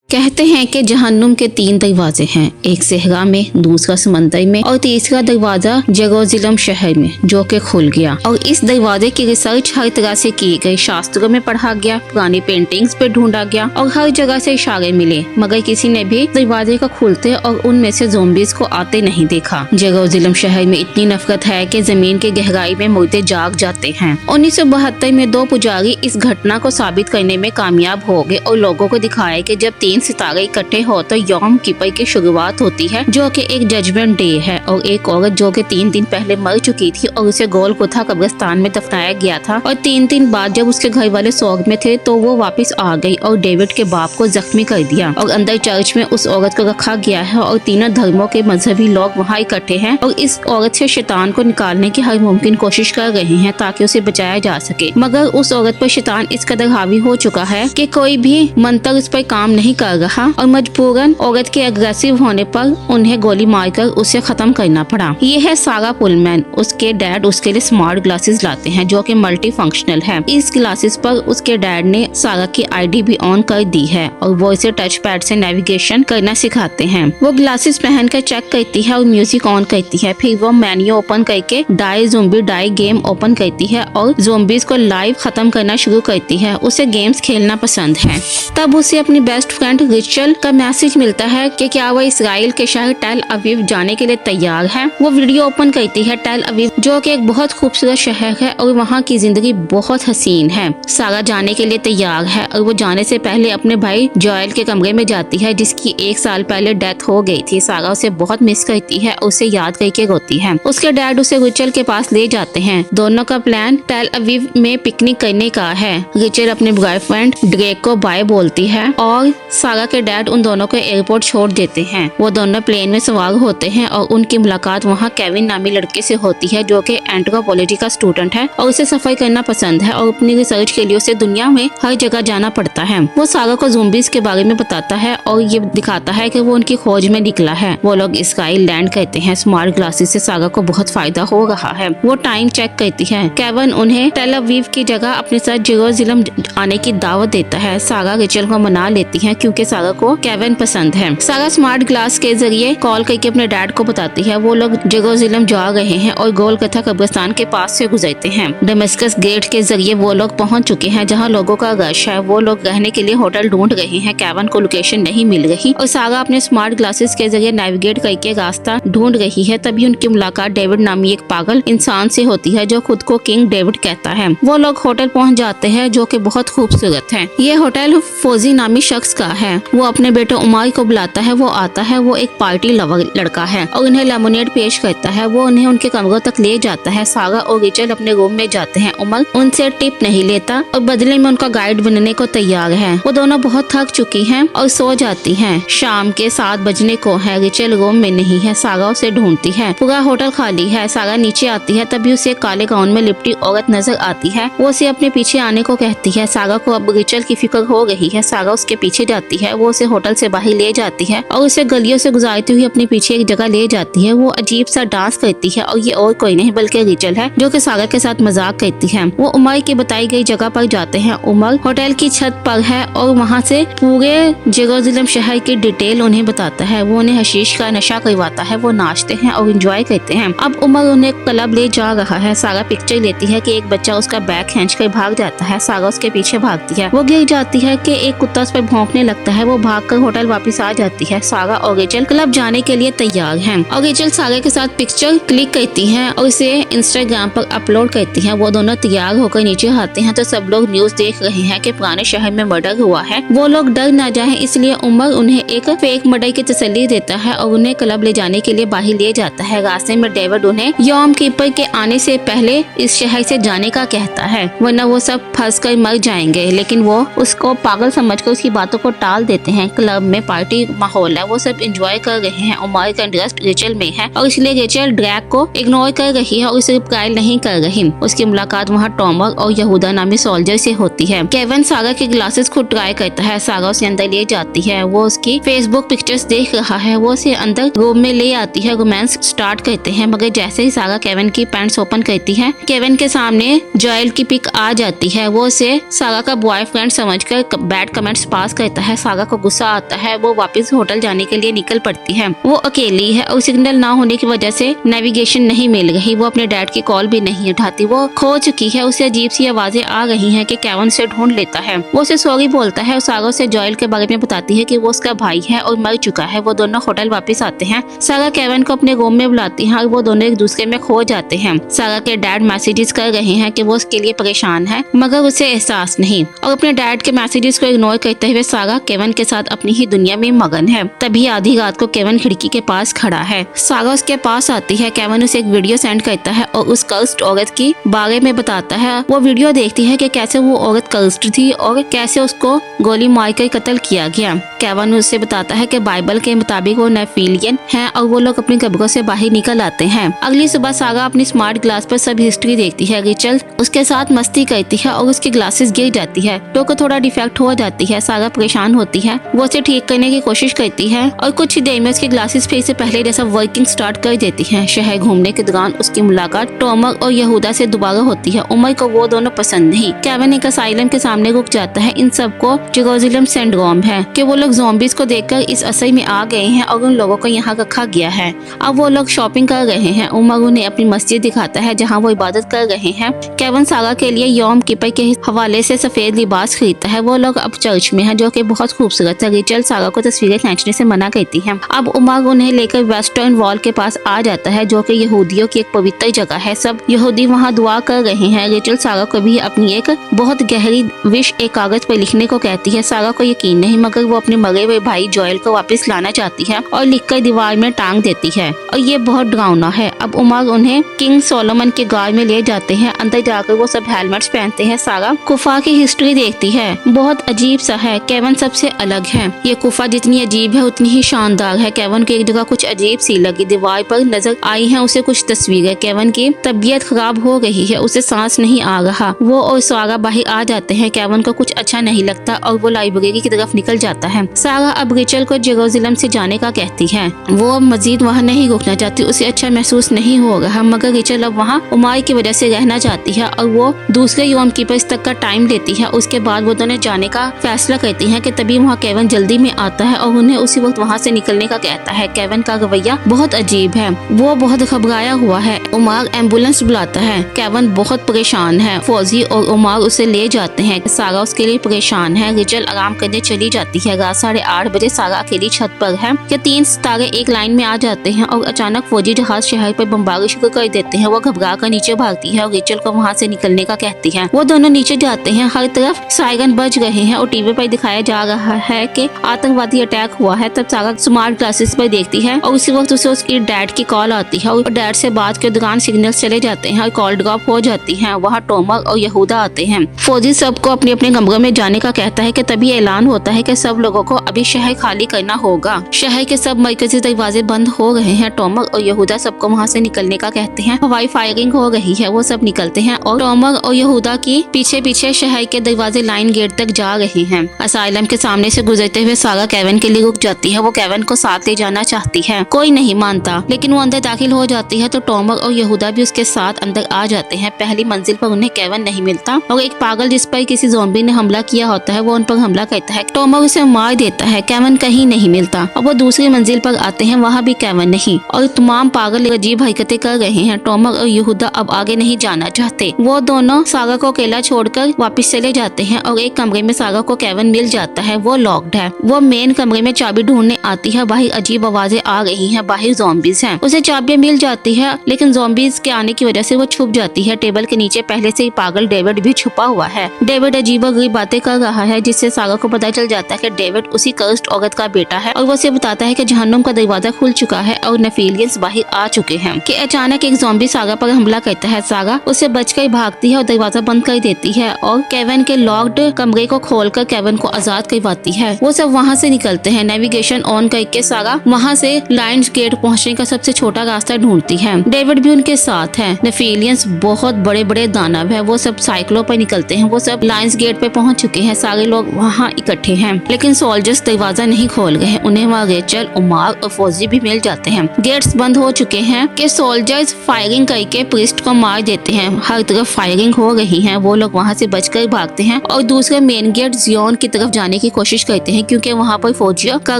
कहते हैं कि जहन्नुम के 3 दरवाजे हैं, एक सहरा में, दूसरा समंदर में और तीसरा दरवाजा जेरूसलम शहर में, जो कि खुल गया। और इस दरवाजे की रिसर्च हर तरह से की गई, शास्त्रों में पढ़ा गया, पुरानी पेंटिंग्स पे ढूंढा गया और हर जगह से इशारे मिले, मगर किसी ने भी दरवाजे को खुलते और उनमें से ज़ोंबीज को आते नहीं देखा। जेरूसलम शहर में इतनी नफरत है कि जमीन की गहराई में मुर्दे जाग जाते हैं। 1972 में 2 पुजारी इस घटना को साबित करने में कामयाब हो गए और लोगों को दिखाया कि जब 3 सितारे इकट्ठे हो तो यौम किपर की शुरुआत होती है, जो कि एक जजमेंट डे है। और एक औरत जो कि 3 दिन पहले मर चुकी थी और उसे गोलगोथा कब्रिस्तान में दफनाया गया था, और 3 दिन बाद जब उसके घर वाले सोग में थे तो वो वापस आ गई और डेविड के बाप को जख्मी कर दिया। और अंदर चर्च में उस औरत को रखा गया है और तीनों धर्मों के मजहबी लोग वहाँ इकट्ठे हैं और इस औरत से शैतान को निकालने की हर मुमकिन कोशिश कर रहे हैं ताकि उसे बचाया जा सके। मगर उस औरत पर शैतान इस कदर हावी हो चुका है कि कोई भी मंत्र उस पर काम नहीं कर रहा और मजबूरन औरत के अग्रेसिव होने पर उन्हें गोली मारकर उसे खत्म करना पड़ा। ये है सारा पुलमैन। उसके डैड उसके लिए स्मार्ट ग्लासेस लाते हैं जो कि मल्टी फंक्शनल है। इस ग्लासेस पर उसके डैड ने सारा की आईडी भी ऑन कर दी है और वो इसे टच पैड से नेविगेशन करना सिखाते हैं। वो ग्लासेस पहनकर चेक करती है और म्यूजिक ऑन करती है। फिर वो मेन्यू ओपन करके die zombie die game open करती है और ज़ोंबीज को लाइव खत्म करना शुरू करती है। उसे गेम्स खेलना पसंद है। तब उसे अपनी बेस्ट फ्रेंड रिचल का मैसेज मिलता है कि क्या वो इसराइल के शहर टेल अवीव जाने के लिए तैयार है। वो वीडियो ओपन करती है टेल अवीव, जो कि एक बहुत खूबसूरत शहर है और वहाँ की जिंदगी बहुत हसीन है। सारा जाने के लिए तैयार है और वो जाने से पहले अपने भाई जोएल के कमरे में जाती है जिसकी 1 साल पहले डेथ हो गई थी। सारा उसे बहुत मिस करती है, उसे याद करके रोती है। उसके डैड उसे रिचल के पास ले जाते हैं। दोनों का प्लान टेल अवीव में पिकनिक करने का है। रिचल अपने बॉयफ्रेंड ड्रेक को बाय बोलती है और सारा के डैड उन दोनों को एयरपोर्ट छोड़ देते हैं। वो दोनों प्लेन में सवार होते हैं और उनकी मुलाकात वहाँ केविन नामी लड़के से होती है जो कि एंथ्रोपोलॉजी का स्टूडेंट है और उसे सफर करना पसंद है और अपनी रिसर्च के लिए उसे दुनिया में हर जगह जाना पड़ता है। वो सारा को ज़ोंबीज के बारे में बताता है और ये दिखाता है कि वो उनकी खोज में निकला है। वो लोग इसराइल लैंड करते हैं। स्मार्ट ग्लासेस से सारा को बहुत फायदा हो रहा है। वो टाइम चेक करती है। केविन उन्हें टेल अवीव की जगह अपने साथ जेरूसलम आने की दावत देता है। सारा रिचल को मना लेती है क्योंकि सारा को केविन पसंद है। सारा स्मार्ट ग्लास के जरिए कॉल करके अपने डैड को बताती है। वो लोग जेरूसलम जा रहे हैं और गोलगथा कब्रिस्तान के पास से गुजरते हैं। डमस्कस गेट के जरिए वो लोग पहुंच चुके हैं जहां लोगों का रश है। वो लोग रहने के लिए होटल ढूंढ रहे हैं। केविन को लोकेशन नहीं मिल रही और सारा अपने स्मार्ट ग्लासेस के जरिए नेविगेट करके रास्ता ढूंढ रही है। तभी उनकी मुलाकात डेविड नामी एक पागल इंसान से होती है जो खुद को किंग डेविड कहता है। वो लोग होटल पहुँच जाते हैं जो कि बहुत खूबसूरत है। ये होटल फौजी नामी शख्स का है। वो अपने बेटे उमर को बुलाता है। वो आता है। वो एक पार्टी लवर लड़का है और उन्हें लेमोनेड पेश करता है। वो उन्हें उनके कमरों तक ले जाता है। सारा और रिचल अपने रूम में जाते हैं। उमर उनसे टिप नहीं लेता और बदले में उनका गाइड बनने को तैयार है। वो दोनों बहुत थक चुकी हैं और सो जाती हैं। शाम के 7 बजने को है। रिचल रूम में नहीं है। सारा उसे ढूंढती है। पूरा होटल खाली है। सारा नीचे आती है। तभी उसे काले गाउन में लिपटी औरत नजर आती है। वो उसे अपने पीछे आने को कहती है। सारा को अब रिचल की फिक्र हो रही है। सारा उसके पीछे जाती है। वो उसे होटल से बाहर ले जाती है और उसे गलियों से गुजारती हुई अपने पीछे एक जगह ले जाती है। वो अजीब सा डांस करती है और ये और कोई नहीं बल्कि रिचल है जो कि सारा के साथ मजाक करती है। वो उमर की बताई गई जगह पर जाते हैं। उमर होटल की छत पर है और वहाँ से पूरे जेरूसलम शहर की डिटेल उन्हें बताता है। वो उन्हें हशीश का नशा करवाता है। वो नाचते हैं और एंजॉय करते हैं। अब उमर उन्हें क्लब ले जा रहा है। सारा पिक्चर लेती है कि एक बच्चा उसका बैग खींचकर भाग जाता है। सारा उसके पीछे भागती है। वो गिर जाती है कि एक कुत्ता उस पर भौंकने लगता है। वो भागकर होटल वापस आ जाती है। सारा और रिचल क्लब जाने के लिए तैयार हैं और रिचल सारा के साथ पिक्चर क्लिक करती हैं और इसे इंस्टाग्राम पर अपलोड करती हैं। वो दोनों तैयार होकर नीचे आते हैं तो सब लोग न्यूज देख रहे हैं कि पुराने शहर में मर्डर हुआ है। वो लोग डर न जाए इसलिए उमर उन्हें एक फेक मर्डर की तसल्ली देता है और उन्हें क्लब ले जाने के लिए बाहर ले जाता है। रास्ते में डेविड उन्हें यौम कीपर के आने से पहले इस शहर से जाने का कहता है वरना वो सब फंस कर मर जाएंगे, लेकिन वो उसको पागल समझकर उसकी बातों को टाल देते हैं। क्लब में पार्टी माहौल है। वो सब एंजॉय कर रहे हैं। उमर का इंटरेस्ट रिचल में है और इसलिए रिचल ड्रैक को इग्नोर कर रही है और उसे रिप्लाई नहीं कर रही। उसकी मुलाकात वहाँ टॉमर और यहूदा नामी सोल्जर से होती है। केविन सारा के ग्लासेस खुद ट्राई करता है। सारा उसे अंदर ले जाती है। वो उसकी फेसबुक पिक्चर्स देख रहा है। वो उसे अंदर रूम में ले आती है। रोमांस स्टार्ट करते हैं मगर जैसे ही सारा केविन की पैंट्स ओपन करती है केविन के सामने जोएल की पिक आ जाती है। वो उसे सारा का बॉयफ्रेंड समझकर बैड कमेंट्स पास करता है। सागा को गुस्सा आता है, वो वापस होटल जाने के लिए निकल पड़ती है। वो अकेली है और सिग्नल ना होने की वजह से नेविगेशन नहीं मिल रही। वो अपने डैड की कॉल भी नहीं उठाती, वो खो चुकी है। उसे अजीब सी आवाजें आ रही हैं कि केविन से ढूंढ लेता है। वो उसे सॉरी बोलता है और सागा उसे जॉयल के बारे में बताती है कि वो उसका भाई है और मर चुका है। वो दोनों होटल वापस आते हैं। सागा केविन को अपने रूम में बुलाती है और वो दोनों एक दूसरे में खो जाते हैं। सागा के डैड मैसेजेस कर रहे हैं कि वो उसके लिए परेशान है, मगर उसे एहसास नहीं। और अपने डैड के मैसेजेस को इग्नोर करते हुए सागा केविन के साथ अपनी ही दुनिया में मगन है। तभी आधी रात को केविन खिड़की के पास खड़ा है। सागा उसके पास आती है। केविन उसे एक वीडियो सेंड करता है और उस कर्स्ड औरत के बारे में बताता है। वो वीडियो देखती है कि कैसे वो औरत कर्स्ड थी और कैसे उसको गोली मारकर कत्ल किया गया। केविन उससे बताता है कि बाइबल के मुताबिक वो नेफिलियन है और वो लोग अपनी कब्रों से बाहर निकल आते हैं। अगली सुबह सागा अपनी स्मार्ट ग्लास पर सब हिस्ट्री देखती है। रिचल उसके साथ मस्ती करती है और उसकी ग्लासेस गिर जाती है तो को थोड़ा डिफेक्ट हो जाती है। सागा परेशान होती है, वो उसे ठीक करने की कोशिश करती है और कुछ ही देर में उसकी ग्लासेस फिर से पहले जैसा वर्किंग स्टार्ट कर देती है। शहर घूमने के दौरान उसकी मुलाकात टॉमर और यहूदा से दोबारा होती है। उमर को वो दोनों पसंद नहीं। केविन एक असाइलम के सामने रुक जाता है। इन सबको जेरूसलम सिंड्रोम है कि वो लोग ज़ॉम्बीज को देखकर इस असर में आ गए हैं और उन लोगों को यहाँ रखा गया है। अब वो लोग शॉपिंग कर रहे हैं। उमर उन्हें अपनी मस्जिद दिखाता है जहाँ वो इबादत कर रहे हैं। केविन सागा के लिए यौम किपर के हवाले से सफेद लिबास खरीदता है। वो लोग अब चर्च में हैं जो कि बहुत खूबसूरत है। रिचल सागा को तस्वीरें खींचने से मना करती है। अब उमर उन्हें लेकर वेस्टर्न वॉल के पास आ जाता है जो कि यहूदियों की एक पवित्र जगह है। सब यहूदी वहाँ दुआ कर रहे हैं। रिचल सागा को भी अपनी एक बहुत गहरी विश एक कागज पर लिखने को कहती है। सागा को यकीन नहीं, मगर वो अपने मरे हुए भाई जॉयल को वापस लाना चाहती है और लिखकर दीवार में टांग देती है और ये बहुत डरावना है। अब उमर उन्हें किंग सोलोमन के गार में ले जाते हैं। अंदर जाकर वो सब हेलमेट्स पहनते हैं। सागा गुफा की हिस्ट्री देखती है, बहुत अजीब सा है। केविन सबसे अलग है। ये गुफा जितनी अजीब है उतनी ही शानदार है। केविन को एक जगह कुछ अजीब सी लगी। दीवार पर नजर आई है उसे कुछ तस्वीरें। केविन की तबीयत खराब हो रही है, उसे सांस नहीं आ रहा। वो और सागा बाहर आ जाते हैं। केविन को कुछ अच्छा नहीं लगता और वो लाइब्रेरी की तरफ निकल जाता है। सागा अब रिचल को जेरूसलम से जाने का कहती है। वो मजीद वहाँ नहीं रुकना चाहती, उसे अच्छा महसूस नहीं हो रहा, मगर रिचल अब वहाँ उमर की वजह से रहना चाहती है और वो दूसरे यौम कीपर तक का टाइम लेती है। उसके बाद वो दोनों जाने का फैसला करती हैं कि तभी वहाँ केविन जल्दी में आता है और उन्हें उसी वक्त वहाँ से निकलने का कहता है। केविन का रवैया बहुत अजीब है, वो बहुत घबराया हुआ है। उमर एम्बुलेंस बुलाता है। केविन बहुत परेशान है। फौजी और उमर उसे ले जाते हैं। सागा उसके लिए परेशान है। रिचल आराम करने चली जाती है। रात 8:30 बजे सागा अकेली छत पर है कि 3 सितारे एक लाइन में आ जाते हैं और अचानक फौजी जहाज शहर पर बमबारी शुरू कर देते हैं। वो घबरा कर नीचे भागती है और रिचल को वहाँ से निकलने का कहती है। वो दोनों नीचे जाते हैं। हर तरफ सायरन बज रहे हैं और टीवी पर दिखाया जा रहा है कि आतंकवादी अटैक हुआ है। तब सागा स्मार्ट ग्लासेस पर देखती है और उसी वक्त उसे उसकी डैड की कॉल आती है और डैड से बात के दौरान सिग्नल चले जाते हैं और कॉल ड्रॉप हो जाती है। वहाँ टॉमर और यहूदा आते हैं। फौजी सबको अपने अपने कमरों में जाने का कहता है कि तभी ऐलान होता है कि सब लोगों को अभी शहर खाली करना होगा। शहर के सब मरकजी दरवाजे बंद हो रहे हैं। टॉमर और यहूदा सबको वहाँ से निकलने का कहते हैं। हवाई फायरिंग हो रही है। वो सब निकलते हैं और टॉमर और यहूदा की पीछे पीछे शहर के दरवाजे लाइन गेट तक जा रहे हैं। असाइलम के सामने से गुजरते हुए सागा केविन के लिए रुक जाती है। वो केविन को साथ ले जाना चाहती है, कोई नहीं मानता, लेकिन वो अंदर दाखिल हो जाती है तो टॉमर और यहूदा भी उसके साथ अंदर आ जाते हैं। पहली मंजिल पर उन्हें केविन नहीं मिलता और एक पागल जिस पर किसी ज़ॉम्बी ने हमला किया होता है वो उन पर हमला करता है। टॉमर उसे मार देता है। केविन कहीं नहीं मिलता और वो दूसरी मंजिल पर आते हैं, वहाँ भी केविन नहीं और तमाम पागल अजीब हरकतें कर रहे हैं। टॉमर और यहूदा अब आगे नहीं जाना चाहते। वो दोनों सागा को अकेला छोड़कर वापस चले जाते हैं और एक कमरे में सागा को केविन मिल जाता है। वो लॉक्ड है। वो मेन कमरे में चाबी ढूंढने आती है। बाहर अजीब आवाजें आ रही हैं, बाहर ज़ॉम्बीज हैं। उसे चाबियां मिल जाती है लेकिन ज़ॉम्बीज के आने की वजह से वो छुप जाती है। टेबल के नीचे पहले से ही पागल डेविड भी छुपा हुआ है। डेविड अजीबोगरीब बातें कर रहा है जिससे सागा को पता चल जाता है कि डेविड उसी कर्स्ड औरत का बेटा है और वो उसे बताता है कि जहन्नुम का दरवाजा खुल चुका है और नेफिलियंस बाहर आ चुके हैं। कि अचानक एक ज़ॉम्बी सागा पर हमला करता है। सागा उससे बचकर भागती है और दरवाजा बंद कर देती है और केविन के लॉक्ड कमरे को खोलकर केविन को आजाद करवाती है। वो सब वहाँ से निकलते हैं। नेविगेशन ऑन करके सागा वहाँ से लायंस गेट पहुँचने का सबसे छोटा रास्ता ढूंढती है। डेविड भी उनके साथ है। नेफिलियंस बहुत बड़े बड़े दानव है। वो सब साइकिलों पर निकलते हैं। वो सब लायंस गेट पे पहुँच चुके हैं। सारे लोग वहाँ इकट्ठे हैं लेकिन सोल्जर्स दरवाजा नहीं खोल गए हैं। उन्हें वहाँ रेचल, उमर और फौजी भी मिल जाते हैं। गेट्स बंद हो चुके हैं कि सोल्जर्स फायरिंग करके प्रीस्ट को मार देते हैं। हर तरफ फायरिंग हो रही है। वो लोग वहाँ से बचकर भागते हैं और दूसरे मेन गेट जियोन की तरफ जाने की की कोशिश करते हैं क्योंकि वहाँ पर फौजियों का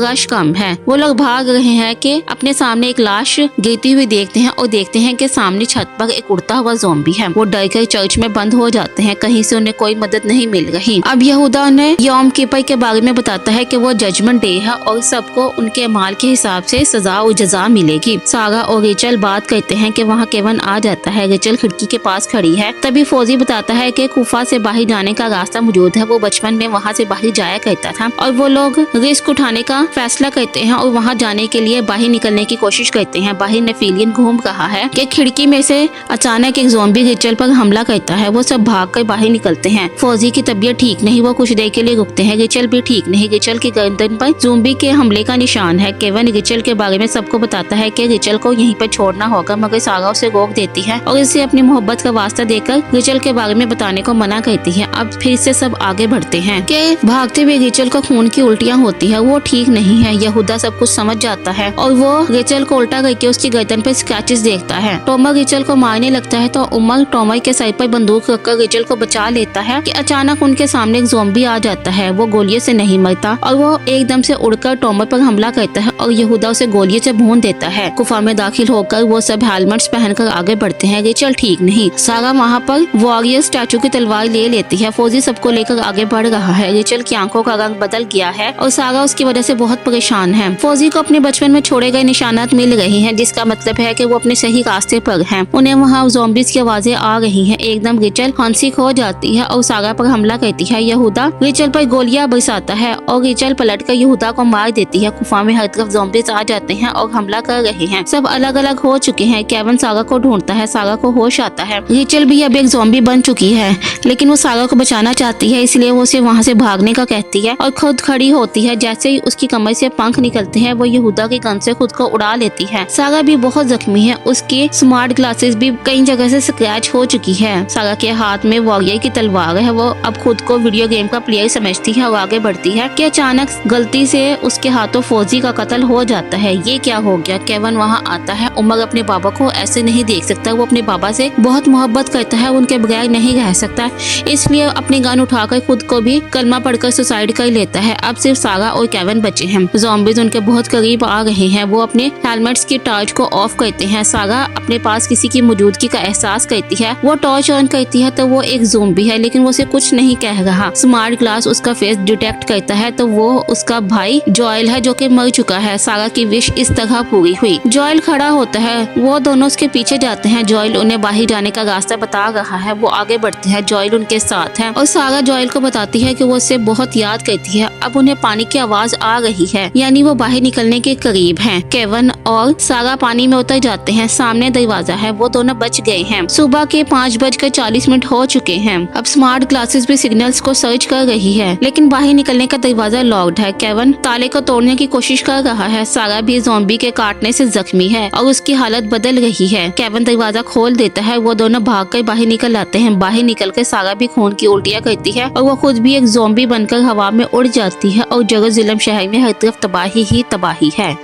रश कम है। वो लोग भाग रहे हैं कि अपने सामने एक लाश गिरती हुई देखते हैं और देखते हैं कि सामने छत पर एक उड़ता हुआ ज़ॉम्बी है। वो डर कर चर्च में बंद हो जाते हैं, कहीं से उन्हें कोई मदद नहीं मिल रही। अब यहूदा उन्हें यौम किपर के बारे में बताता है कि वो जजमेंट डे है और सबको उनके माल के हिसाब से सजा और जजा मिलेगी। सारा और रेचल बात करते हैं कि वहाँ केवन आ जाता है। रेचल खिड़की के पास खड़ी है, तभी फौजी बताता है कि कुफा से बाहर जाने का रास्ता मौजूद है। वो बचपन में वहाँ से बाहर जाया करता था और वो लोग रिस्क उठाने का फैसला करते हैं और वहाँ जाने के लिए बाहर निकलने की कोशिश करते हैं। बाहर नेफिलियन घूम रहा है कि खिड़की में से अचानक एक ज़ॉम्बी रेचल पर हमला करता है। वो सब भाग कर बाहर निकलते हैं। फौजी की तबीयत ठीक नहीं, वो कुछ देर के लिए रुकते हैं। रेचल भी ठीक नहीं। रेचल की गर्दन पर ज़ॉम्बी के हमले का निशान है। केवन रेचल के बारे में सबको बताता है कि रेचल को यहीं पर छोड़ना होगा, मगर सारा उसे रोक देती है और इसे अपनी मोहब्बत का वास्ता देकर रेचल के बारे में बताने को मना करती है। अब फिर से सब आगे बढ़ते हैं कि भागते हुए रेचल को खून की उल्टियाँ होती है। वो ठीक नहीं है। यहूदा सब कुछ समझ जाता है और वो रेचल को उल्टा करके उसकी गर्दन पर स्क्रैचेस देखता है। टॉमर रेचल को मारने लगता है तो उमर टॉमर के सर पर बंदूक रखकर रेचल को बचा लेता है कि अचानक उनके सामने एक ज़ॉम्बी आ जाता है। वो गोलियों से नहीं मरता और वो एकदम से उड़कर टॉमर पर हमला करता है और यहूदा उसे गोलियों से भून देता है। गुफा में दाखिल होकर वो सब हेलमेट्स पहनकर आगे बढ़ते हैं। रेचल ठीक नहीं। सारा वहाँ पर वॉरियर स्टैचू की तलवार ले लेती है। फौजी सबको लेकर आगे बढ़ रहा है। रेचल की आंखों का रंग बदल गया है और सारा उसकी वजह से बहुत परेशान है। फौजी को अपने बचपन में छोड़े गए निशानात मिल रही हैं, जिसका मतलब है कि वो अपने सही रास्ते पर हैं। उन्हें वहाँ ज़ॉम्बीज़ की आवाजें आ रही हैं। एकदम रेचल हंसी खो जाती है और सारा पर हमला करती है। यहूदा रेचल पर गोलियां बरसाता है और रेचल पलटकर यहूदा को मार देती है। गुफा में हर तरफ ज़ॉम्बीज़ आ जाते हैं और हमला कर रहे हैं। सब अलग अलग हो चुके हैं। केवन सारा को ढूंढता है। सारा को होश आता है। रेचल भी अब एक ज़ॉम्बी बन चुकी है, लेकिन वो सारा को बचाना चाहती है, इसलिए वो उसे वहाँ से भागने का कहती है और खुद खड़ी होती है। जैसे ही उसकी कमर से पंख निकलते हैं, वो यहूदा की गन से खुद को उड़ा लेती है। सारा भी बहुत जख्मी है। उसकी स्मार्ट ग्लासेस भी कई जगह से स्क्रैच हो चुकी है। सारा के हाथ में वॉरियर की तलवार है। वो अब खुद को वीडियो गेम का प्लेयर समझती है और आगे बढ़ती है कि अचानक गलती से उसके हाथों फौजी का कत्ल हो जाता है। ये क्या हो गया? केवन वहाँ आता है। उमर अपने बाबा को ऐसे नहीं देख सकता। वो अपने बाबा से बहुत मोहब्बत करता है, उनके बगैर नहीं रह सकता, इसलिए अपनी गन उठाकर खुद को भी कलमा पढ़कर सुसाइड कर लेता है। अब सिर्फ सारा और केवन बचे हैं। ज़ॉम्बीज़ उनके बहुत करीब आ रहे हैं। वो अपने हेलमेट्स की टॉर्च को ऑफ करते हैं। सारा अपने पास किसी की मौजूदगी का एहसास करती है। वो टॉर्च ऑन करती है तो वो एक ज़ॉम्बी है, लेकिन वो उसे कुछ नहीं कह रहा। स्मार्ट ग्लास उसका फेस डिटेक्ट करता है तो वो उसका भाई जॉयल है, जो कि मर चुका है। सारा की विश इस तरह पूरी हुई। जॉयल खड़ा होता है। वो दोनों उसके पीछे जाते हैं। जॉयल उन्हें बाहर जाने का रास्ता बता रहा है। वो आगे बढ़ते हैं। जॉयल उनके साथ है और सारा जॉयल को बताती है कि वो उससे बहुत याद करती है। अब उन्हें पानी की आवाज आ रही है, यानी वो बाहर निकलने के करीब हैं। केवन और सारा पानी में उतर जाते हैं। सामने दरवाजा है। वो दोनों बच गए हैं। सुबह के 5:40 हो चुके हैं। अब स्मार्ट ग्लासेस भी सिग्नल्स को सर्च कर रही है, लेकिन बाहर निकलने का दरवाजा लॉक्ड है। केवन ताले को तोड़ने की कोशिश कर रहा है। सारा भी ज़ॉम्बी के काटने से जख्मी है और उसकी हालत बदल रही है। केवन दरवाजा खोल देता है। वो दोनों भागकर बाहर निकल आते हैं। बाहर निकलकर सारा भी खून की उल्टियाँ करती है और वो खुद भी एक ज़ॉम्बी बनकर हवा में उड़ जाती है और जेरूसलम शहर में हर तरफ तबाही ही तबाही है।